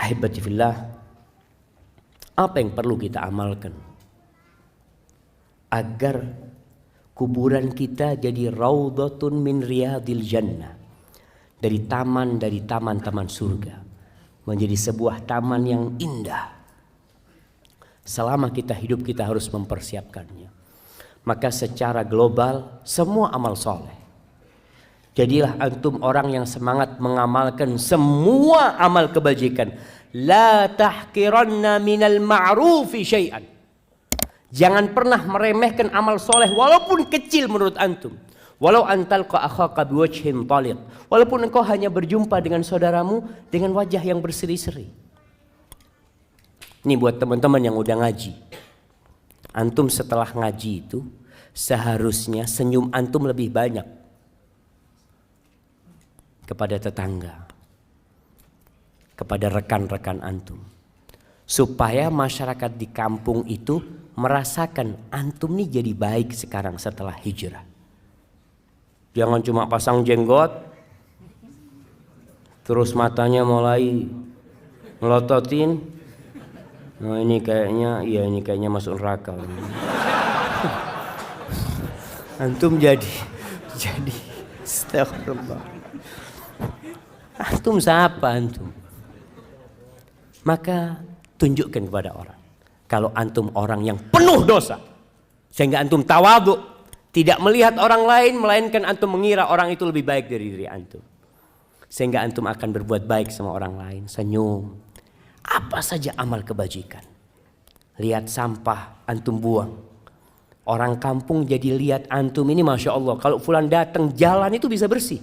Ahibati fillah, apa yang perlu kita amalkan agar kuburan kita jadi raudhatun min riyadil jannah, dari taman-taman surga, menjadi sebuah taman yang indah. Selama kita hidup kita harus mempersiapkannya. Maka secara global semua amal soleh, jadilah antum orang yang semangat mengamalkan semua amal kebajikan. La tahqiranna minal ma'rufi syai'an. Jangan pernah meremehkan amal soleh walaupun kecil menurut antum. Walau antalqa akhaka biwajhin taliq. Walaupun engkau hanya berjumpa dengan saudaramu dengan wajah yang berseri-seri. Ini buat teman-teman yang udah ngaji. Antum setelah ngaji itu seharusnya senyum antum lebih banyak kepada tetangga, kepada rekan-rekan antum, supaya masyarakat di kampung itu merasakan antum nih jadi baik sekarang setelah hijrah. Jangan cuma pasang jenggot terus matanya mulai melototin. Nah ini kayaknya masuk neraka. Antum jadi astagfirullah. Antum siapa antum? Maka tunjukkan kepada orang kalau antum orang yang penuh dosa, sehingga antum tawadhu, tidak melihat orang lain melainkan antum mengira orang itu lebih baik dari diri antum, sehingga antum akan berbuat baik sama orang lain. Senyum. Apa saja amal kebajikan. Lihat sampah antum buang, orang kampung jadi lihat antum ini masya Allah, kalau fulan datang jalan itu bisa bersih.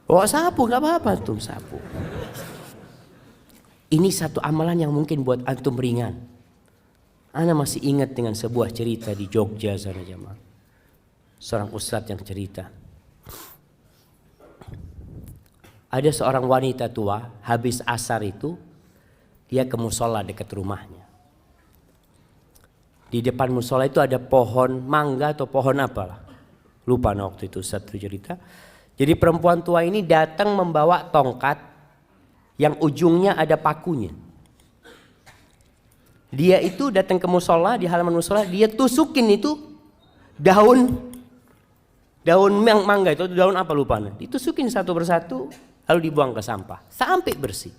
Bawa sapu nggak apa-apa, antum sapu. Ini satu amalan yang mungkin buat antum ringan. Ana masih ingat dengan sebuah cerita di Jogja sana jemaah. Seorang ustadz yang cerita. Ada seorang wanita tua, habis asar itu dia ke musola dekat rumahnya. Di depan musola itu ada pohon mangga atau pohon apalah. Lupa waktu itu satu cerita. Jadi perempuan tua ini datang membawa tongkat yang ujungnya ada pakunya. Dia itu datang ke musola, di halaman musola, dia tusukin itu daun mangga itu, daun apa lupa. Ditusukin satu persatu, lalu dibuang ke sampah sampai bersih.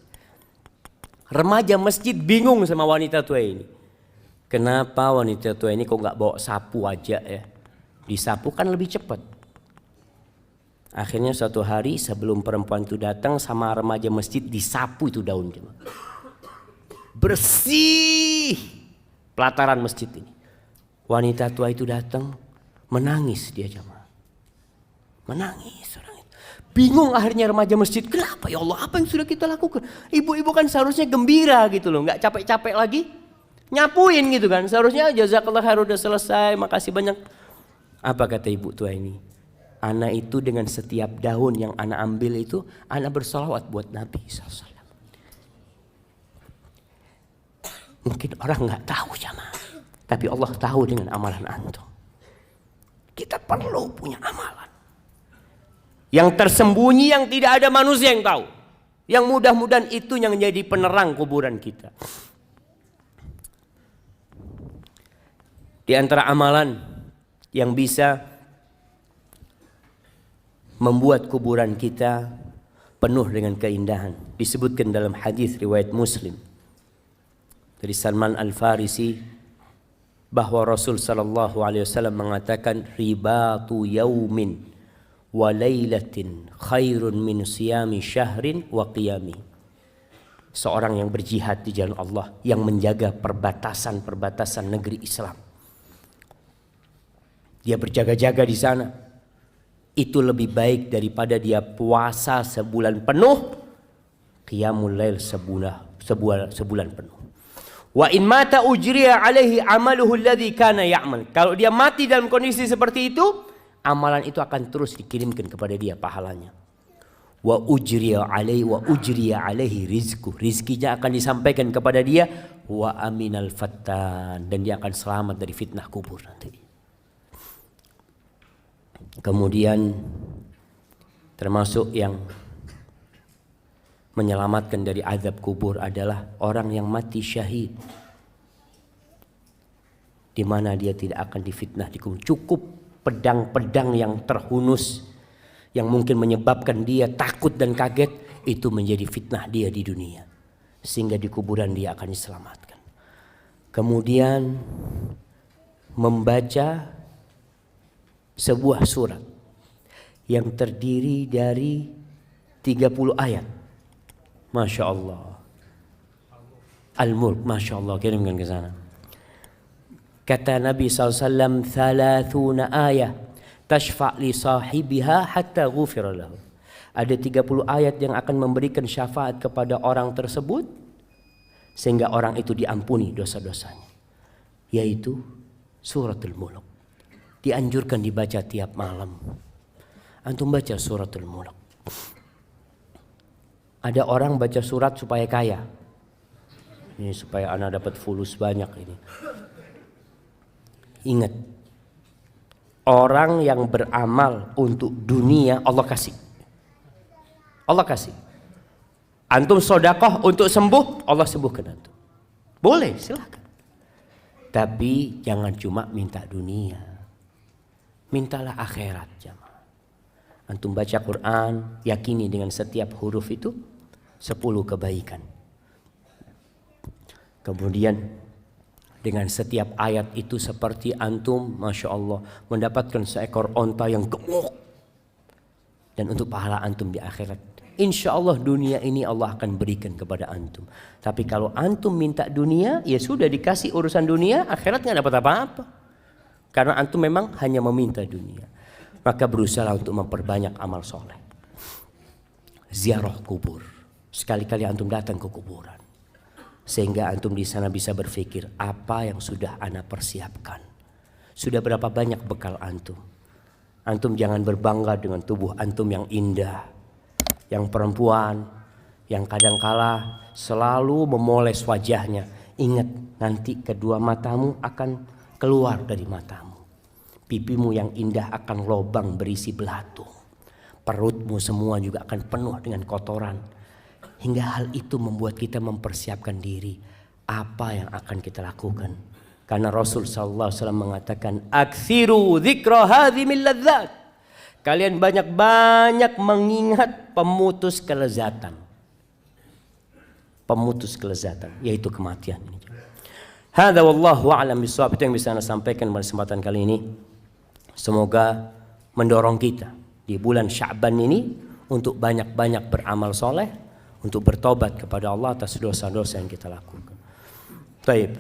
Remaja masjid bingung sama wanita tua ini. Kenapa wanita tua ini kok nggak bawa sapu aja ya? Disapu kan lebih cepat. Akhirnya suatu hari sebelum perempuan itu datang sama remaja masjid disapu itu daun. Bersih pelataran masjid ini. Wanita tua itu datang menangis dia jemaah. Menangis orang itu. Bingung akhirnya remaja masjid, kenapa ya Allah, apa yang sudah kita lakukan? Ibu-ibu kan seharusnya gembira gitu loh, nggak capek-capek lagi nyapuin gitu kan. Seharusnya jazakallah khair udah selesai, makasih banyak. Apa kata ibu tua ini? Ana itu dengan setiap daun yang ana ambil itu, ana bersolawat buat Nabi SAW. Mungkin orang nggak tahu jamaah, tapi Allah tahu dengan amalan antum. Kita perlu punya amalan yang tersembunyi, yang tidak ada manusia yang tahu, yang mudah-mudahan itu yang menjadi penerang kuburan kita. Di antara amalan yang bisa membuat kuburan kita penuh dengan keindahan, disebutkan dalam hadis riwayat Muslim dari Salman Al-Farisi bahwa Rasul sallallahu alaihi wasallam mengatakan ribatu yaumin wa lailatin khairun min siyami syahrin wa qiyami. Seorang yang berjihad di jalan Allah, yang menjaga perbatasan-perbatasan negeri Islam, dia berjaga-jaga di sana, itu lebih baik daripada dia puasa sebulan penuh, qiyamul lail sebulan penuh. Wa in mata ujriya alaihi amaluhu alladhi kana ya'mal. Kalau dia mati dalam kondisi seperti itu, amalan itu akan terus dikirimkan kepada dia pahalanya. Wa ujriya alaihi rizku. Rizkinya akan disampaikan kepada dia. Wa aminal fattan. Dan dia akan selamat dari fitnah kubur nanti. Kemudian termasuk yang menyelamatkan dari azab kubur adalah orang yang mati syahid, di mana dia tidak akan difitnah di kubur. Cukup pedang-pedang yang terhunus yang mungkin menyebabkan dia takut dan kaget, itu menjadi fitnah dia di dunia, sehingga di kuburan dia akan diselamatkan. Kemudian membaca sebuah surat yang terdiri dari 30 ayat. Masya Allah. Al-Mulk, Masya Allah, kirimkan ke sana. Kata Nabi SAW, 30 ayat tashfa' li sahibiha hatta ghufira lahu. Ada 30 ayat yang akan memberikan syafaat kepada orang tersebut sehingga orang itu diampuni dosa-dosanya, yaitu suratul Mulk. Dianjurkan dibaca tiap malam. Antum baca suratul Mulk. Ada orang baca surat supaya kaya. Ini supaya anak dapat fulus banyak ini. Ingat, orang yang beramal untuk dunia Allah kasih. Allah kasih. Antum sodakoh untuk sembuh, Allah sembuhkan antum. Boleh, silakan. Tapi jangan cuma minta dunia. Mintalah akhirat, jamaah. Antum baca Quran, yakini dengan setiap huruf itu 10 kebaikan. Kemudian dengan setiap ayat itu seperti antum, Masya Allah, mendapatkan seekor onta yang gemuk. Dan untuk pahala antum di akhirat, insya Allah dunia ini Allah akan berikan kepada antum. Tapi kalau antum minta dunia, ya sudah dikasih urusan dunia, akhirat nggak dapat apa-apa. Karena antum memang hanya meminta dunia. Maka berusaha untuk memperbanyak amal soleh. Ziarah kubur. Sekali-kali antum datang ke kuburan, sehingga antum di sana bisa berpikir, apa yang sudah ana persiapkan? Sudah berapa banyak bekal antum? Antum jangan berbangga dengan tubuh antum yang indah, yang perempuan, yang kadangkala selalu memoles wajahnya. Ingat, nanti kedua matamu akan keluar dari matamu. Pipimu yang indah akan lobang berisi belatung. Perutmu semua juga akan penuh dengan kotoran. Hingga hal itu membuat kita mempersiapkan diri. Apa yang akan kita lakukan? Karena Rasul SAW mengatakan, aksiru dzikra hadhimil ladzat. Kalian banyak-banyak mengingat pemutus kelezatan. Pemutus kelezatan, yaitu kematian. Hadza wallahu a'lam bishawab. Itu yang bisa saya sampaikan pada kesempatan kali ini. Semoga mendorong kita di bulan Sya'ban ini untuk banyak-banyak beramal soleh, untuk bertobat kepada Allah atas dosa-dosa yang kita lakukan. Baik.